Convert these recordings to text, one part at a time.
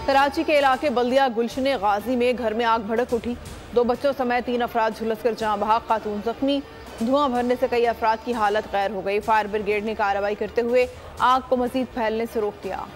कराची के इलाके बल्दिया गुलशन गाजी में घर में आग भड़क उठी। 2 बच्चों समेत 3 अफराद झुलसकर जहां बहक, खातून जख्मी। धुआं भरने से कई अफराद की हालत गैर हो गई। फायर ब्रिगेड ने कार्रवाई करते हुए आग को मजीद फैलने से रोक दिया।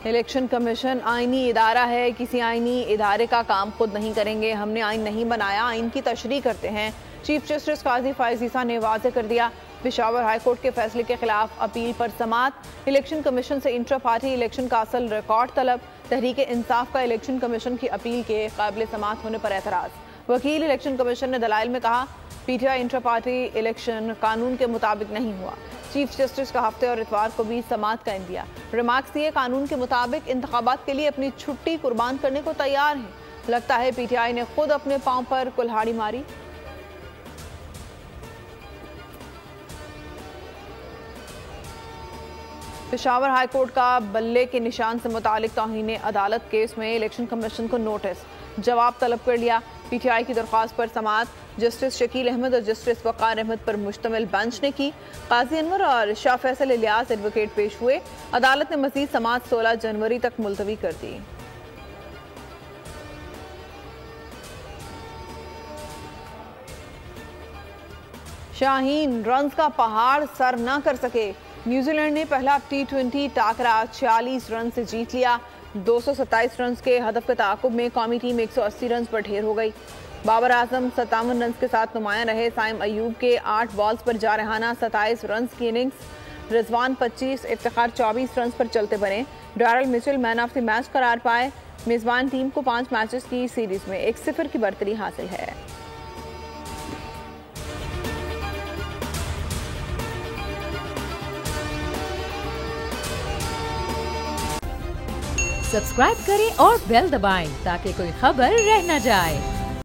इलेक्शन कमीशन आईनी इदारा है, किसी आईनी इदारे का काम खुद नहीं करेंगे। हमने आइन नहीं बनाया, आइन की तशरीह करते हैं। चीफ जस्टिस काजी फायज ईसा ने वाज़ेह कर दिया। पेशावर हाई कोर्ट के फैसले के खिलाफ अपील पर समाअत। इलेक्शन कमीशन से इंट्रा पार्टी इलेक्शन का असल रिकॉर्ड तलब। तहरीक इंसाफ का इलेक्शन कमीशन की अपील के काबिल समाअत होने पर एतराज़। वकील इलेक्शन कमीशन ने दलाइल में कहा, पीटीआई इंट्रा पार्टी इलेक्शन कानून के मुताबिक नहीं हुआ। चीफ जस्टिस का हफ्ते और इतवार को भी समाअत का इंदिया। रिमार्क्स दिए, कानून के मुताबिक इंतखाबात के लिए अपनी छुट्टी कुर्बान करने को तैयार हैं। लगता है पीटीआई ने खुद अपने पांव पर कुल्हाड़ी मारी। पेशावर हाई कोर्ट का बल्ले के निशान से मुतालिक तौहीन अदालत केस में इलेक्शन कमीशन को नोटिस जवाब तलब कर लिया। पीटीआई की दरख्वास्त पर समाअत जस्टिस शकील अहमद और जस्टिस वकार अहमद पर मुश्तमिल बेंच ने की। काजी अनवर और शाह फैसल इलियास एडवोकेट पेश हुए। अदालत ने मजीद समाअत 16 जनवरी तक मुलतवी कर दी। शाहीन रन्स का पहाड़ सर न कर सके। न्यूजीलैंड ने पहला T20 टाकरा 46 रन से जीत लिया। 227 रन के हदफ के ताक़ुब में कौमी टीम 180 रन पर ढेर हो गई। बाबर आजम 57 रन के साथ नुमायां रहे। साइम अयूब के 8 बॉल्स पर जारहाना 27 रन की इनिंग्स। रिजवान 25, इफ्तिखार 24 रन पर चलते बने। Daryl Mitchell man of the match करार पाए। मेजबान टीम को 5 मैचेस की सीरीज में 1-0 की बरतरी हासिल है। सब्सक्राइब करें और बेल दबाएं ताकि कोई खबर रह न जाए।